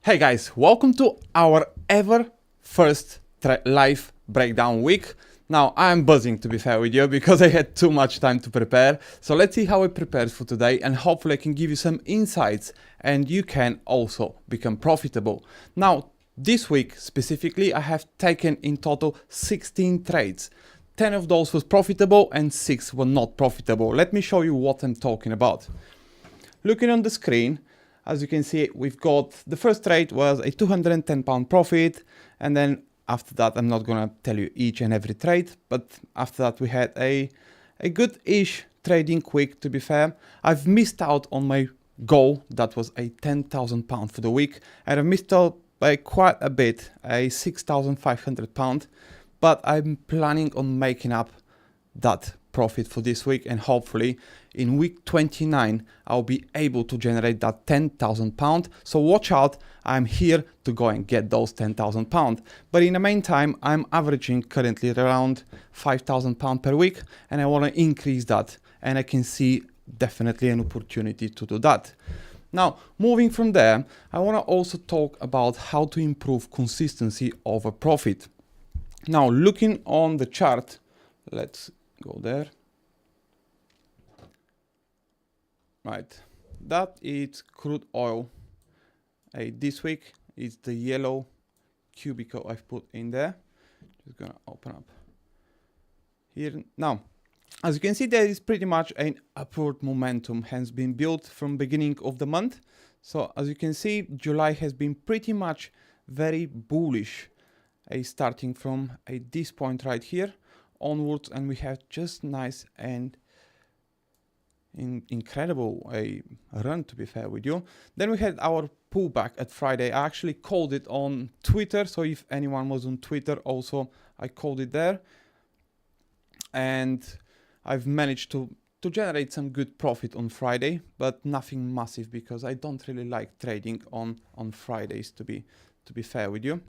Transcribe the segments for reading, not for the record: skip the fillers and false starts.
Hey guys, welcome to our ever first live breakdown week. Now I'm buzzing, to be fair with you, because I had too much time to prepare. So let's see how I prepared for today, and hopefully I can give you some insights and you can also become profitable. Now this week specifically I have taken in total 16 trades. 10 of those was profitable and 6 were not profitable. Let me show you what I'm talking about. Looking on the screen, as you can see, we've got the first trade was a £210 profit, and then after that, I'm not gonna tell you each and every trade, but after that we had a good-ish trading week, to be fair. I've missed out on my goal, that was a £10,000 for the week, and I've missed out by quite a bit, a £6,500, but I'm planning on making up that profit for this week, and hopefully in week 29 I'll be able to generate that £10,000. So watch out, I'm here to go and get those £10,000. But in the meantime, I'm averaging currently around £5,000 per week, and I want to increase that, and I can see definitely an opportunity to do that. Now, moving from there, I want to also talk about how to improve consistency over profit. Now, looking on the chart, let's go there. Right, that is crude oil. This week is the yellow cubicle I've put in there. Just gonna open up here. Now, as you can see, there is pretty much an upward momentum has been built from beginning of the month. So as you can see, July has been pretty much very bullish, starting from this point right here onwards, and we have just nice and incredible run, to be fair with you. Then we had our pullback at Friday. I actually called it on Twitter, so if anyone was on Twitter also, I called it there, and I've managed to generate some good profit on Friday, but nothing massive because I don't really like trading on Fridays, to be fair with you.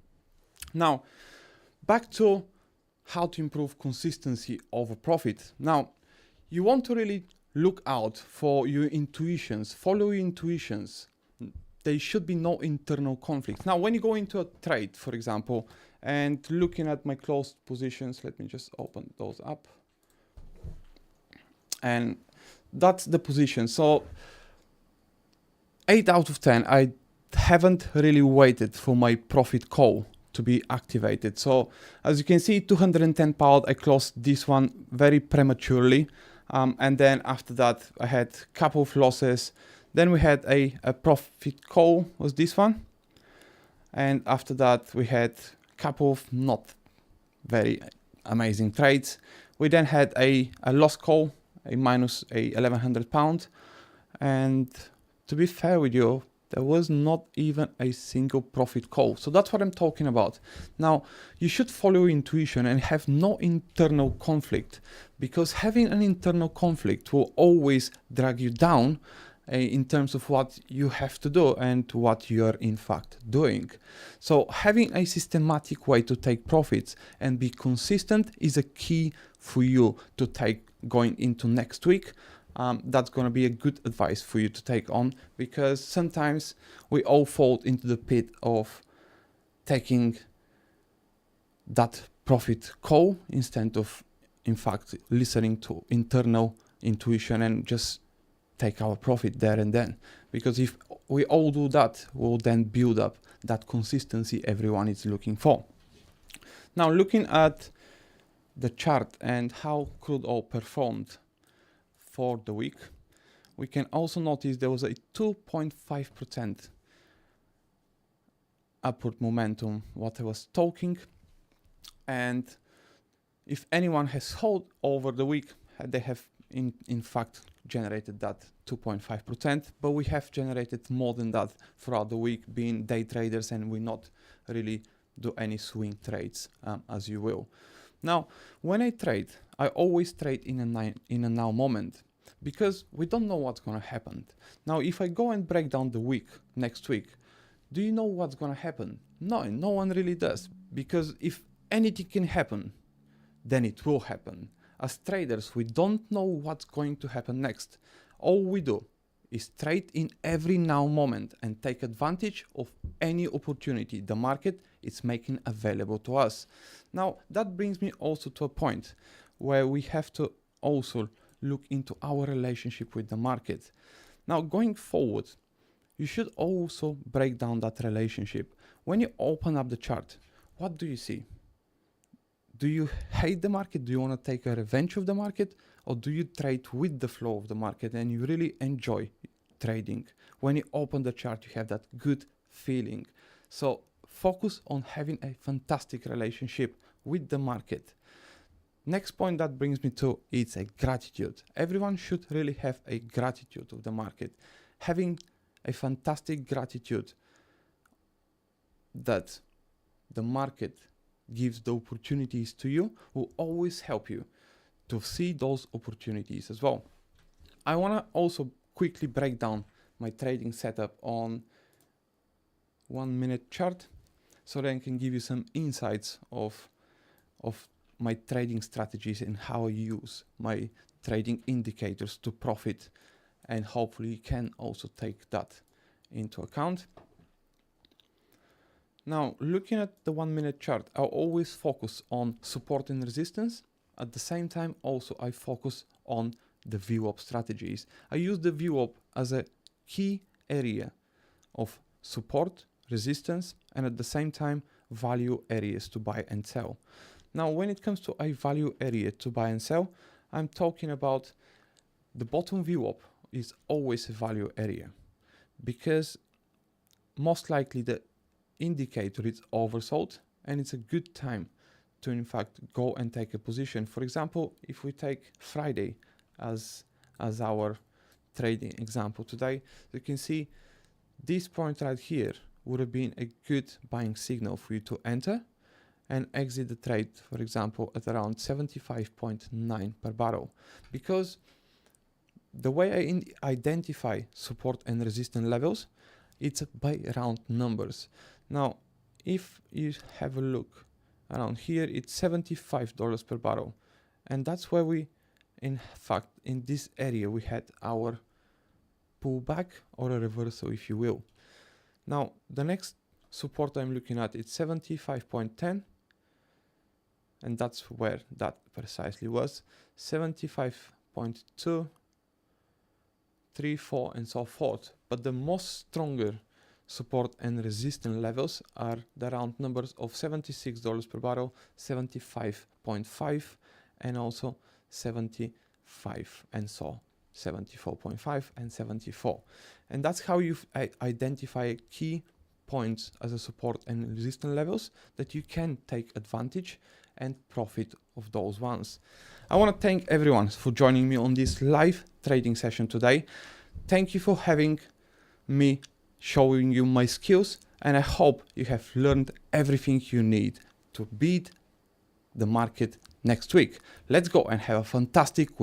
Now back to how to improve consistency over profit. Now you want to really look out for your intuitions, follow your intuitions. There should be no internal conflicts. Now, when you go into a trade, for example, and looking at my closed positions, let me just open those up. And that's the position. So 8 out of 10, I haven't really waited for my profit call to be activated. So as you can see, £210, I closed this one very prematurely. And then after that, I had a couple of losses. Then we had a profit call, was this one. And after that, we had a couple of not very amazing trades. We then had a loss call, a minus £1,100. And to be fair with you, there was not even a single profit call. So that's what I'm talking about. Now, you should follow intuition and have no internal conflict, because having an internal conflict will always drag you down in terms of what you have to do and what you're in fact doing. So having a systematic way to take profits and be consistent is a key for you to take going into next week. That's going to be a good advice for you to take on, because sometimes we all fall into the pit of taking that profit call instead of, in fact, listening to internal intuition and just take our profit there and then. Because if we all do that, we'll then build up that consistency everyone is looking for. Now, looking at the chart and how crude oil performed for the week, we can also notice there was a 2.5% upward momentum, what I was talking. And if anyone has held over the week, they have in fact generated that 2.5%, but we have generated more than that throughout the week, being day traders, and we not really do any swing trades, as you will. Now, when I trade, I always trade in a now moment, because we don't know what's going to happen. Now, if I go and break down the week, next week, do you know what's going to happen? No, no one really does, because if anything can happen, then it will happen. As traders, we don't know what's going to happen next. All we do is trade in every now moment and take advantage of any opportunity the market is making available to us. Now, that brings me also to a point where we have to also look into our relationship with the market. Now, going forward, you should also break down that relationship. When you open up the chart, what do you see? Do you hate the market? Do you want to take a revenge of the market? Or do you trade with the flow of the market and you really enjoy trading? When you open the chart, you have that good feeling. So focus on having a fantastic relationship with the market. Next point that brings me to is a gratitude. Everyone should really have a gratitude of the market. Having a fantastic gratitude that the market gives the opportunities to you will always help you to see those opportunities as well. I want to also quickly break down my trading setup on 1 minute chart so that I can give you some insights of my trading strategies and how I use my trading indicators to profit, and hopefully you can also take that into account. Now, looking at the 1 minute chart, I'll always focus on support and resistance. At the same time, also I focus on the VWAP strategies. I use the VWAP as a key area of support, resistance, and at the same time, value areas to buy and sell. Now, when it comes to a value area to buy and sell, I'm talking about the bottom VWAP is always a value area, because most likely the indicator is oversold and it's a good time to in fact go and take a position. For example, if we take Friday as our trading example today, you can see this point right here would have been a good buying signal for you to enter and exit the trade, for example, at around 75.9 per barrel, because the way I identify support and resistance levels, it's by round numbers. Now, if you have a look around here, it's $75 per barrel. And that's where we, in fact, in this area, we had our pullback or a reversal, if you will. Now, the next support I'm looking at, it's 75.10. And that's where that precisely was. 75.2, 3, 4, and so forth. But the most stronger support and resistance levels are the round numbers of $76 per barrel, 75.5, and also 75, and so 74.5 and 74. And that's how you identify key points as a support and resistance levels that you can take advantage and profit of those ones. I want to thank everyone for joining me on this live trading session today. Thank you for having me showing you my skills, and I hope you have learned everything you need to beat the market next week. Let's go and have a fantastic week.